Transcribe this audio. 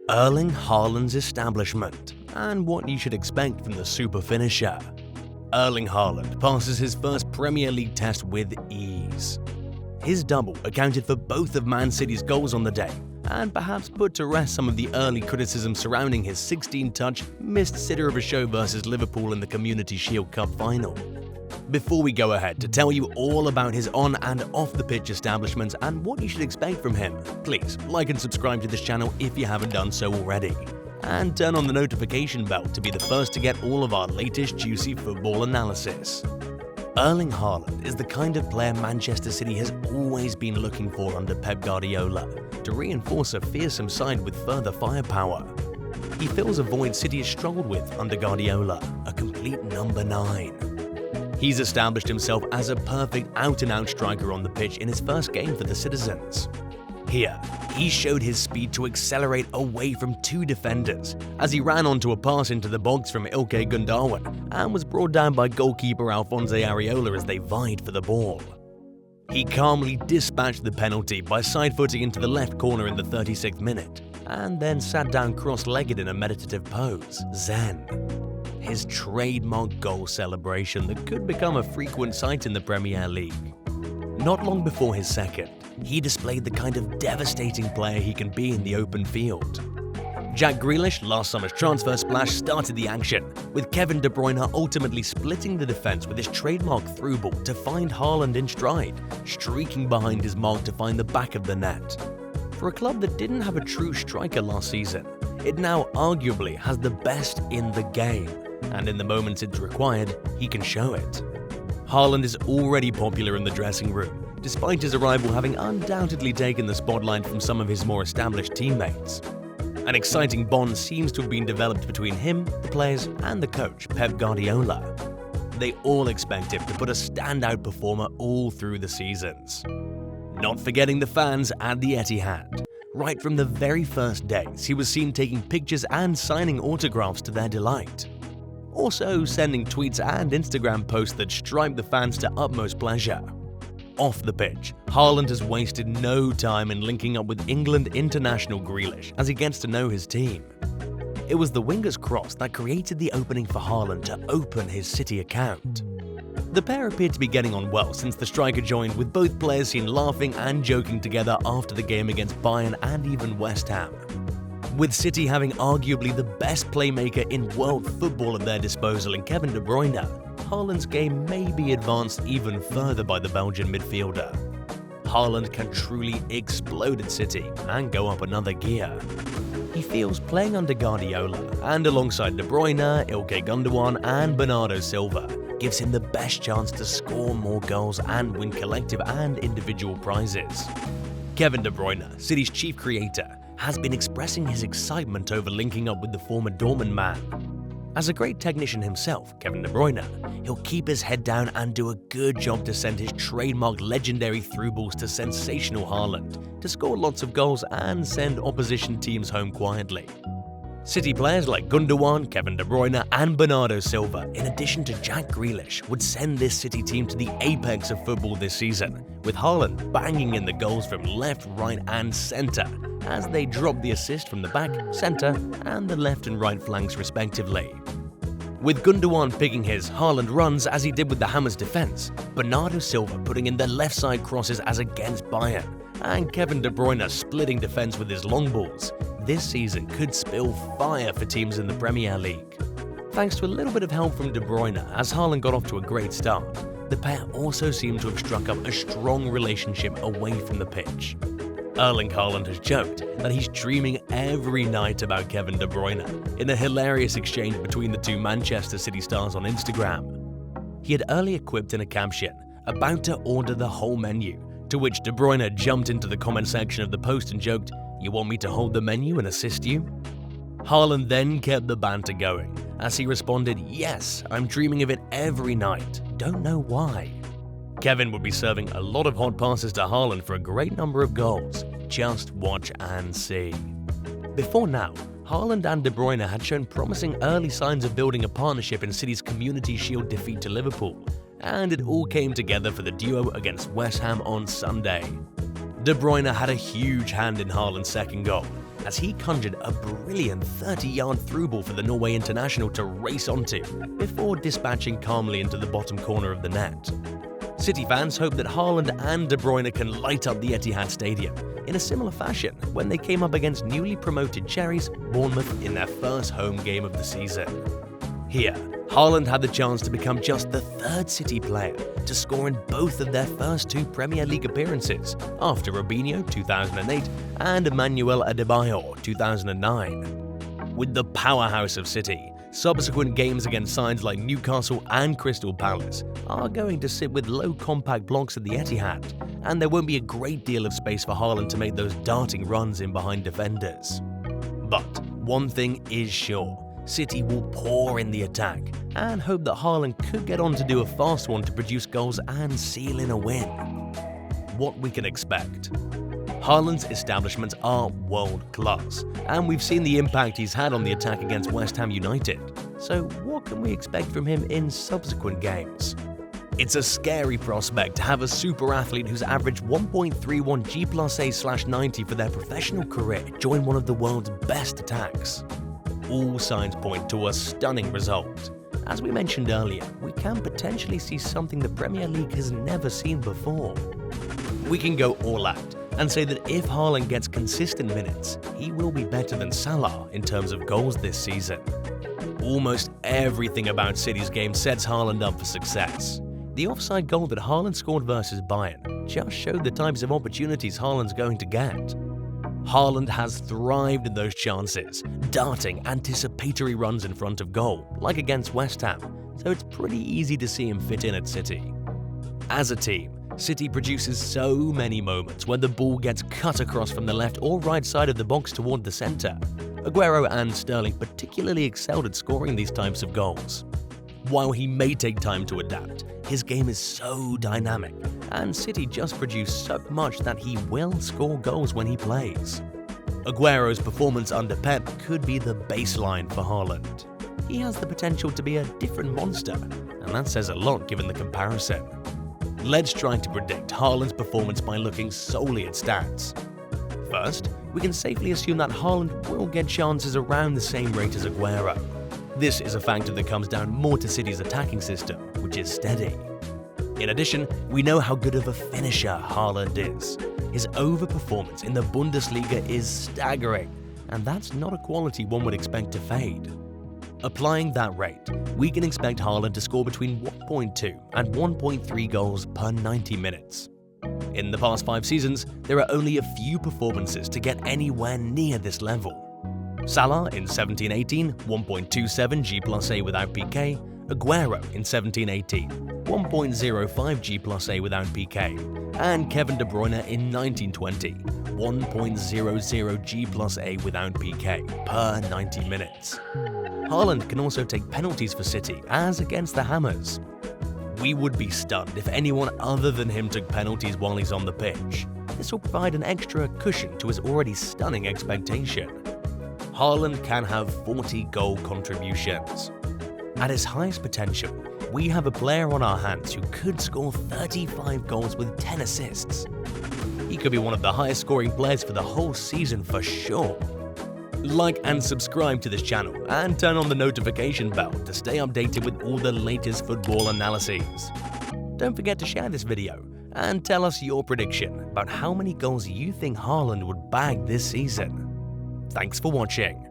Erling Haaland's establishment, and what you should expect from the super finisher. Erling Haaland passes his first Premier League test with ease. His double accounted for both of Man City's goals on the day, and perhaps put to rest some of the early criticism surrounding his 16-touch missed sitter of a show versus Liverpool in the Community Shield Cup final. Before we go ahead to tell you all about his on and off the pitch establishments and what you should expect from him, please like and subscribe to this channel if you haven't done so already. And turn on the notification bell to be the first to get all of our latest juicy football analysis. Erling Haaland is the kind of player Manchester City has always been looking for under Pep Guardiola, to reinforce a fearsome side with further firepower. He fills a void City has struggled with under Guardiola, a complete number 9. He's established himself as a perfect out-and-out striker on the pitch in his first game for the Citizens. Here, he showed his speed to accelerate away from 2 defenders as he ran onto a pass into the box from Ilkay Gundogan and was brought down by goalkeeper Alphonse Areola as they vied for the ball. He calmly dispatched the penalty by side-footing into the left corner in the 36th minute and then sat down cross-legged in a meditative pose, Zen. His trademark goal celebration that could become a frequent sight in the Premier League. Not long before his second, he displayed the kind of devastating player he can be in the open field. Jack Grealish, last summer's transfer splash, started the action, with Kevin De Bruyne ultimately splitting the defense with his trademark through ball to find Haaland in stride, streaking behind his mark to find the back of the net. For a club that didn't have a true striker last season, it now arguably has the best in the game, and in the moments it's required, he can show it. Haaland is already popular in the dressing room, despite his arrival having undoubtedly taken the spotlight from some of his more established teammates. An exciting bond seems to have been developed between him, the players, and the coach, Pep Guardiola. They all expect him to put a standout performer all through the seasons. Not forgetting the fans at the Etihad. Right from the very first days, he was seen taking pictures and signing autographs to their delight. Also sending tweets and Instagram posts that stripe the fans to utmost pleasure. Off the pitch, Haaland has wasted no time in linking up with England international Grealish as he gets to know his team. It was the winger's cross that created the opening for Haaland to open his City account. The pair appeared to be getting on well since the striker joined, with both players seen laughing and joking together after the game against Bayern and even West Ham. With City having arguably the best playmaker in world football at their disposal in Kevin De Bruyne, Haaland's game may be advanced even further by the Belgian midfielder. Haaland can truly explode at City and go up another gear. He feels playing under Guardiola and alongside De Bruyne, Ilkay Gundogan and Bernardo Silva gives him the best chance to score more goals and win collective and individual prizes. Kevin De Bruyne, City's chief creator, has been expressing his excitement over linking up with the former Dortmund man. As a great technician himself, Kevin De Bruyne, he'll keep his head down and do a good job to send his trademark legendary through balls to sensational Haaland to score lots of goals and send opposition teams home quietly. City players like Gundogan, Kevin De Bruyne and Bernardo Silva, in addition to Jack Grealish, would send this City team to the apex of football this season, with Haaland banging in the goals from left, right and centre as they drop the assist from the back, centre and the left and right flanks respectively. With Gundogan picking his Haaland runs as he did with the Hammers defence, Bernardo Silva putting in the left side crosses as against Bayern, and Kevin De Bruyne splitting defence with his long balls, this season could spill fire for teams in the Premier League. Thanks to a little bit of help from De Bruyne as Haaland got off to a great start, the pair also seem to have struck up a strong relationship away from the pitch. Erling Haaland has joked that he's dreaming every night about Kevin De Bruyne in a hilarious exchange between the two Manchester City stars on Instagram. He had earlier quipped in a caption, about to order the whole menu, to which De Bruyne jumped into the comment section of the post and joked, "You want me to hold the menu and assist you?" Haaland then kept the banter going as he responded, "Yes, I'm dreaming of it every night, don't know why." Kevin would be serving a lot of hot passes to Haaland for a great number of goals. Just watch and see. Before now, Haaland and De Bruyne had shown promising early signs of building a partnership in City's Community Shield defeat to Liverpool, and it all came together for the duo against West Ham on Sunday. De Bruyne had a huge hand in Haaland's second goal, as he conjured a brilliant 30-yard through ball for the Norway international to race onto before dispatching calmly into the bottom corner of the net. City fans hope that Haaland and De Bruyne can light up the Etihad Stadium in a similar fashion when they came up against newly promoted Cherries Bournemouth in their first home game of the season. Here, Haaland had the chance to become just the third City player to score in both of their first two Premier League appearances after Robinho 2008 and Emmanuel Adebayor 2009. With the powerhouse of City, subsequent games against sides like Newcastle and Crystal Palace are going to sit with low compact blocks at the Etihad, and there won't be a great deal of space for Haaland to make those darting runs in behind defenders. But one thing is sure, City will pour in the attack and hope that Haaland could get on to do a fast one to produce goals and seal in a win. What we can expect. Haaland's establishments are world-class, and we've seen the impact he's had on the attack against West Ham United. So what can we expect from him in subsequent games? It's a scary prospect to have a super athlete who's averaged 1.31 G+A/90 for their professional career join one of the world's best attacks. All signs point to a stunning result. As we mentioned earlier, we can potentially see something the Premier League has never seen before. We can go all out and say that if Haaland gets consistent minutes, he will be better than Salah in terms of goals this season. Almost everything about City's game sets Haaland up for success. The offside goal that Haaland scored versus Bayern just showed the types of opportunities Haaland's going to get. Haaland has thrived in those chances, darting anticipatory runs in front of goal, like against West Ham, so it's pretty easy to see him fit in at City. As a team, City produces so many moments where the ball gets cut across from the left or right side of the box toward the centre. Aguero and Sterling particularly excelled at scoring these types of goals. While he may take time to adapt, his game is so dynamic, and City just produce so much that he will score goals when he plays. Aguero's performance under Pep could be the baseline for Haaland. He has the potential to be a different monster, and that says a lot given the comparison. Let's try to predict Haaland's performance by looking solely at stats. First, we can safely assume that Haaland will get chances around the same rate as Aguero. This is a factor that comes down more to City's attacking system, which is steady. In addition, we know how good of a finisher Haaland is. His overperformance in the Bundesliga is staggering, and that's not a quality one would expect to fade. Applying that rate, we can expect Haaland to score between 1.2 and 1.3 goals per 90 minutes. In the past 5 seasons, there are only a few performances to get anywhere near this level. Salah in 17-18, 1.27 G+A without PK, Aguero in 17-18, 1.05 G+A without PK, and Kevin De Bruyne in 19-20, 1.00 G+A without PK per 90 minutes. Haaland can also take penalties for City, as against the Hammers. We would be stunned if anyone other than him took penalties while he's on the pitch. This will provide an extra cushion to his already stunning expectation. Haaland can have 40 goal contributions. At his highest potential, we have a player on our hands who could score 35 goals with 10 assists. He could be one of the highest scoring players for the whole season for sure. Like and subscribe to this channel and turn on the notification bell to stay updated with all the latest football analyses. Don't forget to share this video and tell us your prediction about how many goals you think Haaland would bag this season. Thanks for watching.